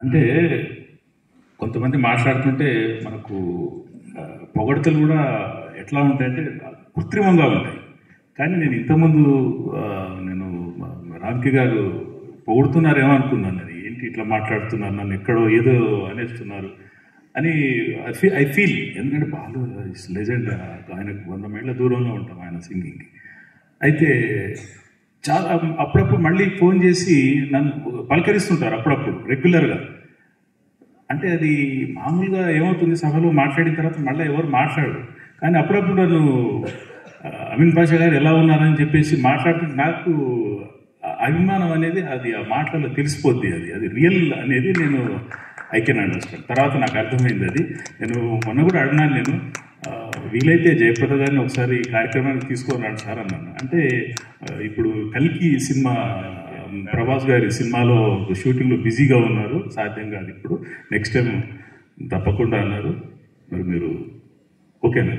అంటే కొంతమంది మాట్లాడుతుంటే మనకు పొగడ్తలు కూడా ఎట్లా ఉంటాయంటే కృత్రిమంగా ఉంటాయి. కానీ నేను ఇంతకుముందు నేను రామ్కి గారు పొగుడుతున్నారేమో అనుకున్నాను. అది ఏంటి ఇట్లా మాట్లాడుతున్నారు, నన్ను ఎక్కడో ఏదో అనేస్తున్నారు అని ఐ ఫీల్. ఎందుకంటే బాలు లెజెండ్, ఆయనకు 100 మైళ్ళ దూరంలో ఉంటాం ఆయన సింగింగ్కి. అయితే చాలా అప్పుడప్పుడు మళ్ళీ ఫోన్ చేసి నన్ను పలకరిస్తుంటారు అప్పుడప్పుడు రెగ్యులర్గా. అంటే అది మామూలుగా ఏమవుతుంది, సభలో మాట్లాడిన తర్వాత మళ్ళీ ఎవరు మాట్లాడరు. కానీ అప్పుడప్పుడు నన్ను అమీన్ పాషా గారు ఎలా ఉన్నారని చెప్పేసి మాట్లాడుతుంటే నాకు అభిమానం అనేది అది ఆ మాటలలో తెలిసిపోద్ది. అది రియల్ అనేది నేను ఐ కెన్ అండర్స్టాండ్. తర్వాత నాకు అర్థమైంది అది. నేను మొన్న కూడా అడిగినాను, నేను వీలైతే జయప్రద గారిని ఒకసారి ఈ కార్యక్రమానికి తీసుకున్నాను సార్ అన్నాను. అంటే ఇప్పుడు కల్కి సినిమా, ప్రభాస్ గారి సినిమాలో షూటింగ్లో బిజీగా ఉన్నారు, సాధ్యం కాదు ఇప్పుడు, నెక్స్ట్ టైం తప్పకుండా అన్నారు. మరి మీరు ఓకేనా?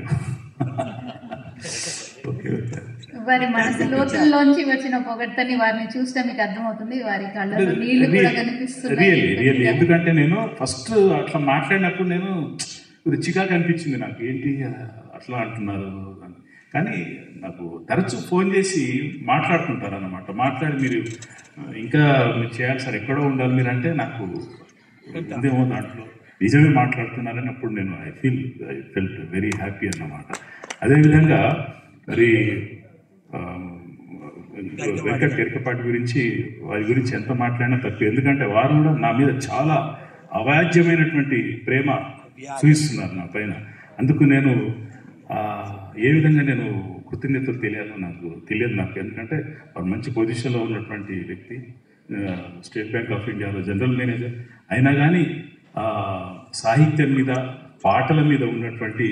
ఓకే. వారి మనసు లోతుల్లోంచి వచ్చిన పొగడ్తని వారిని చూస్తే మీకు అర్థమవుతుంది. వారి కళ్ళలో నీళ్లు కూడా కనిపిస్తున్నాయి. రియల్లీ ఎందుకంటే నేను ఫస్ట్ అట్లా మాట్లాడినప్పుడు నేను రుచిగా కనిపించింది నాకు, ఏంటి అట్లా అంటున్నారు అని. కానీ నాకు తరచు ఫోన్ చేసి మాట్లాడుతుంటారు అన్నమాట. మాట్లాడి మీరు ఇంకా మీరు చేయాలి సార్, ఎక్కడో ఉండాలి మీరు అంటే నాకు ఉందేమో దాంట్లో నిజమే మాట్లాడుతున్నారని అప్పుడు నేను ఐ ఫెల్ట్ వెరీ హ్యాపీ అన్నమాట. అదేవిధంగా మరి వెంకట్ గరికపాటి గురించి, వారి గురించి ఎంత మాట్లాడినా తక్కువ. ఎందుకంటే వారు కూడా నా మీద చాలా అవాజ్యమైనటువంటి ప్రేమ చూపిస్తున్నారు నా పైన. అందుకు నేను ఏ విధంగా నేను కృతజ్ఞతలు తెలియాలో నాకు తెలియదు నాకు. ఎందుకంటే వారు మంచి పొజిషన్లో ఉన్నటువంటి వ్యక్తి, స్టేట్ బ్యాంక్ ఆఫ్ ఇండియాలో జనరల్ మేనేజర్. అయినా కానీ సాహిత్యం మీద, పాటల మీద ఉన్నటువంటి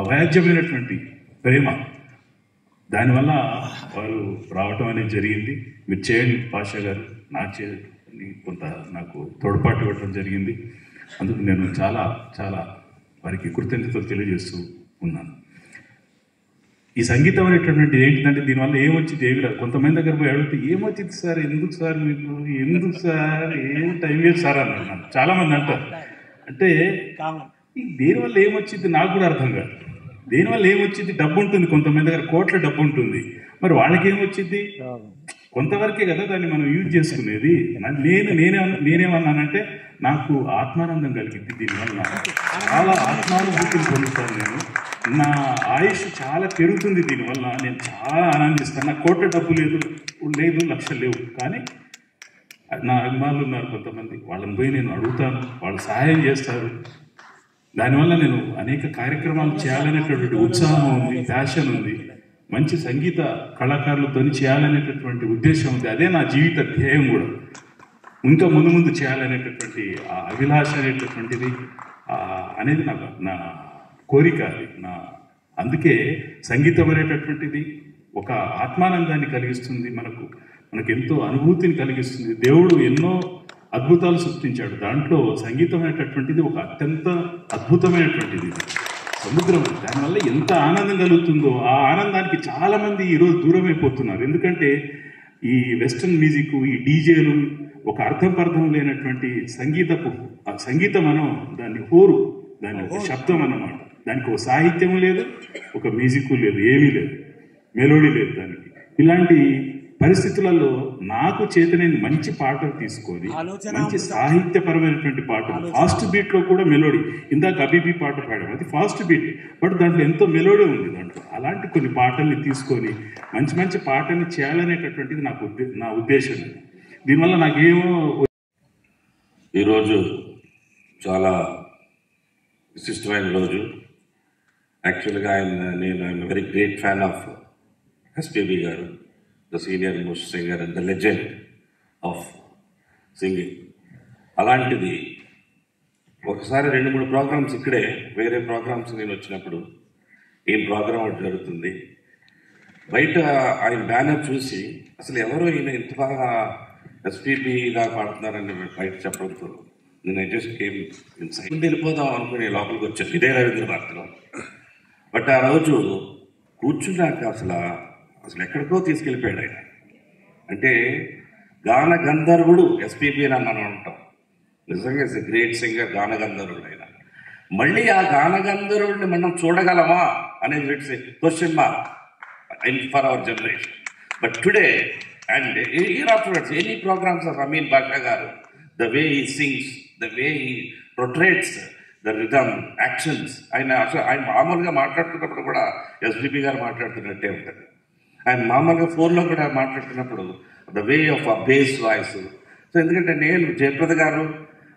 అవాజ్యమైనటువంటి ప్రేమ, దానివల్ల వారు రావటం అనేది జరిగింది. మీరు చేయండి పాషా గారు, కొంత నాకు తోడ్పాటు ఇవ్వటం జరిగింది. అందుకు నేను చాలా చాలా వారికి కృతజ్ఞతలు తెలియజేస్తూ ఉన్నాను. ఈ సంగీతం అనేటటువంటిది ఏంటంటే దీనివల్ల ఏమొచ్చింది ఏమి రాదు. కొంతమంది దగ్గర పోయి అడిగితే ఏమొచ్చింది సార్, ఎందుకు సార్ మీకు, ఎందుకు సార్, ఏం టైం వేస్ట్ సార్ అన్నాను. చాలామంది అంటారు. అంటే దేనివల్ల ఏమొచ్చింది నాకు కూడా అర్థం కాదు. దేనివల్ల ఏమొచ్చింది, డబ్బు ఉంటుంది, కొంతమంది దగ్గర కోట్ల డబ్బు ఉంటుంది, మరి వాళ్ళకి ఏమొచ్చింది, కొంతవరకే కదా దాన్ని మనం యూజ్ చేసుకునేది. నేనేమన్నానంటే నాకు ఆత్మానందం కలిగింది దీనివల్ల, చాలా ఆత్మానుభూతిని పొందుతాను నేను, నా ఆయుష్ చాలా పెరుగుతుంది దీనివల్ల, నేను చాలా ఆనందిస్తాను. నాకు కోట్ల డబ్బు లేదు, లక్షలు లేవు, కానీ నా అభిమానులు ఉన్నారు కొంతమంది, వాళ్ళని పోయి నేను అడుగుతాను, వాళ్ళు సహాయం చేస్తారు. దానివల్ల నేను అనేక కార్యక్రమాలు చేయాలనేటటువంటి ఉత్సాహం ఉంది, ప్యాషన్ ఉంది, మంచి సంగీత కళాకారులతో చేయాలనేటటువంటి ఉద్దేశం ఉంది. అదే నా జీవిత ధ్యేయం కూడా. ఇంకా ముందు చేయాలనేటటువంటి ఆ అభిలాష అనేటటువంటిది అనేది నా కోరిక, అది అందుకే సంగీతం అనేటటువంటిది ఒక ఆత్మానందాన్ని కలిగిస్తుంది, మనకు ఎంతో అనుభూతిని కలిగిస్తుంది. దేవుడు ఎన్నో అద్భుతాలు సృష్టించాడు, దాంట్లో సంగీతం అనేటటువంటిది ఒక అత్యంత అద్భుతమైనటువంటిది. సముద్రం, దానివల్ల ఎంత ఆనందం కలుగుతుందో ఆ ఆనందానికి చాలామంది ఈరోజు దూరం అయిపోతున్నారు. ఎందుకంటే ఈ వెస్టర్న్ మ్యూజిక్, ఈ డీజేలు, ఒక అర్థం లేనటువంటి సంగీతం మనం దాన్ని దాని ఒక శబ్దం అన్నమాట. దానికి ఒక సాహిత్యం లేదు, ఒక మ్యూజిక్ లేదు, ఏమీ లేదు, మెలోడీ లేదు దానికి. ఇలాంటి పరిస్థితులలో నాకు చేతనైన మంచి పాటలు తీసుకొని, మంచి సాహిత్యపరమైనటువంటి పాటలు, ఫాస్ట్ బీట్లో కూడా మెలోడీ, ఇందాక అబీబీ పాట పాడాం, అది ఫాస్ట్ బీట్, బట్ దాంట్లో ఎంతో మెలోడీ ఉంది దాంట్లో. అలాంటి కొన్ని పాటల్ని తీసుకొని మంచి పాటల్ని చేయాలనేటటువంటిది నా ఉద్దేశం. దీనివల్ల నాకేమో ఈరోజు చాలా విశిష్టమైన రోజు. యాక్చువల్గా నేను very great fan of SPB గారు, the senior most singer and the legend of singing. అలాంటిది ఒకసారి 2-3 ప్రోగ్రామ్స్ ఇక్కడే, వేరే ప్రోగ్రామ్స్ నేను వచ్చినప్పుడు ఏం ప్రోగ్రామ్ ఒకటి జరుగుతుంది, బయట ఆయన బ్యానర్ చూసి అసలు ఎవరో ఈయన ఇంత బాగా ఎస్పీబీగా పాడుతున్నారని బయట చెప్పడంతో నేను జస్ట్ కేమ్ ఇన్సైడ్. వెళ్ళిపోదాం అనుకుని లోపలికి వచ్చాను, ఇదే రవీంద్ర భారతిలో. బట్ ఆ రోజు కూర్చున్నాక అసలు ఎక్కడికో తీసుకెళ్ళిపోయాడు ఆయన. అంటే గాన గంధర్వుడు ఎస్పీబీ అని మనం అంటాం, నిజంగా ఇస్ ఎ గ్రేట్ సింగర్, గానగంధర్వుడు ఆయన. మళ్ళీ ఆ గానగంధర్వుడిని మనం చూడగలమా అనేది it's a question mark for our generation. But today and year afterwards any programmes of Ameen Basha గారు, the way he sings, the way he portrays the rhythm, actions, ఆయన మామూలుగా మాట్లాడుతున్నప్పుడు కూడా ఎస్పీబీ గారు మాట్లాడుతున్నట్టే ఉంటుంది. ఆయన మామూలుగా ఫోన్లో కూడా మాట్లాడుతున్నప్పుడు the way of a base voice. So ఎందుకంటే నేను జయప్రద గారు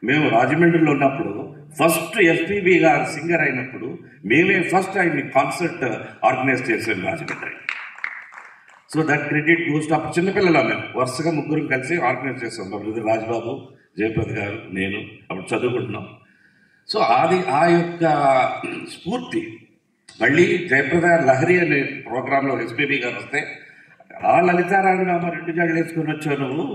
మేము రాజమండ్రిలో ఉన్నప్పుడు ఫస్ట్ ఎస్పీబీ గారు సింగర్ అయినప్పుడు మేమే ఫస్ట్ ఆయన్ని కాన్సర్ట్ ఆర్గనైజ్ చేసాం Rajahmundry. So that credit ghost అప్పుడు చిన్నపిల్లలు మేము వరుసగా ముగ్గురం కలిసి ఆర్గనైజ్ చేసాం. రాజ్బాబు, జయప్రద గారు, నేను అప్పుడు చదువుకుంటున్నాం. సో అది ఆ యొక్క స్ఫూర్తి మళ్ళీ జయప్రద లహరి అనే ప్రోగ్రాంలో ఎస్పీబీ గారు వస్తే, ఆ లలితారాణి నామ 2 జడలు వేసుకుని వచ్చావు నువ్వు.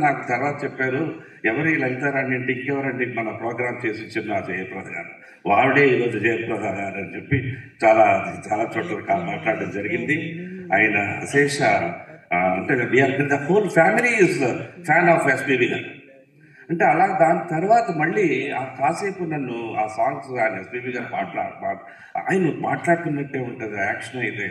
నాకు తర్వాత చెప్పారు, ఎవరి లలితారాణి అంటే ఇంకెవరండి మన ప్రోగ్రామ్ చేసి ఇచ్చిన జయప్రద గారు, వాడే ఈరోజు జయప్రద గారు అని చెప్పి చాలా చాలా చోట్ల మాట్లాడడం జరిగింది. ఆయన అశేష అంటే the whole family is fan of SPB గారు. అంటే అలా దాని తర్వాత మళ్ళీ ఆ కాసేపు నన్ను ఆ సాంగ్స్ ఆయన ఎస్పీబీ గారు ఆయన మాట్లాడుతున్నట్టే ఉంటుంది, యాక్షన్ అయితే.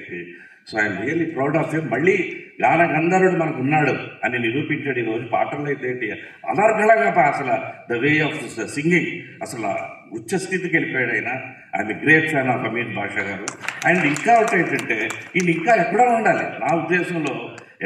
So I'm really proud of him. మళ్ళీ గానగంధర్వుడు మనకు ఉన్నాడు అని నిరూపించాడు. ఈరోజు పాటల్లో అయితే ఏంటి అనర్గళంగా అసలు ద వే ఆఫ్ సింగింగ్ అసలు ఉచ్చ స్థితికి వెళ్ళిపోయాడు ఆయన. ఆయన great fan of Ameen Basha గారు. అండ్ ఇంకా ఒకటి ఏంటంటే ఈయన ఇంకా ఎక్కడో ఉండాలి నా ఉద్దేశంలో.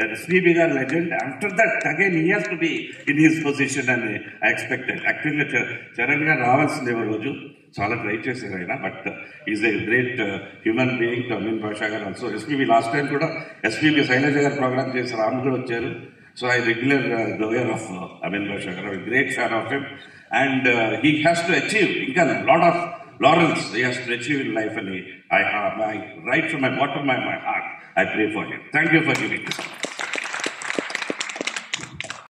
ఎస్పీబీ గారు legend, after that again he has to be in his position అని ఐ ఎక్స్పెక్టెడ్. యాక్చువల్గా చరణ్ గారు రావాల్సిందే రోజు, చాలా ట్రై చేశారు ఆయన. But is a great human being to Ameen Basha గారు ఆల్సో. ఎస్పీబీ లాస్ట్ టైం కూడా ఎస్పీబీ శైలజ గారు ప్రోగ్రామ్ చేశారు, ఆమె కూడా వచ్చారు. So I regular goer of Ameen Basha గారు, great fan of him. And he has to achieve ఇంకా lot of laurels he has to achieve in life, and I right from my bottom of my heart I pray for him. Thank you for giving this.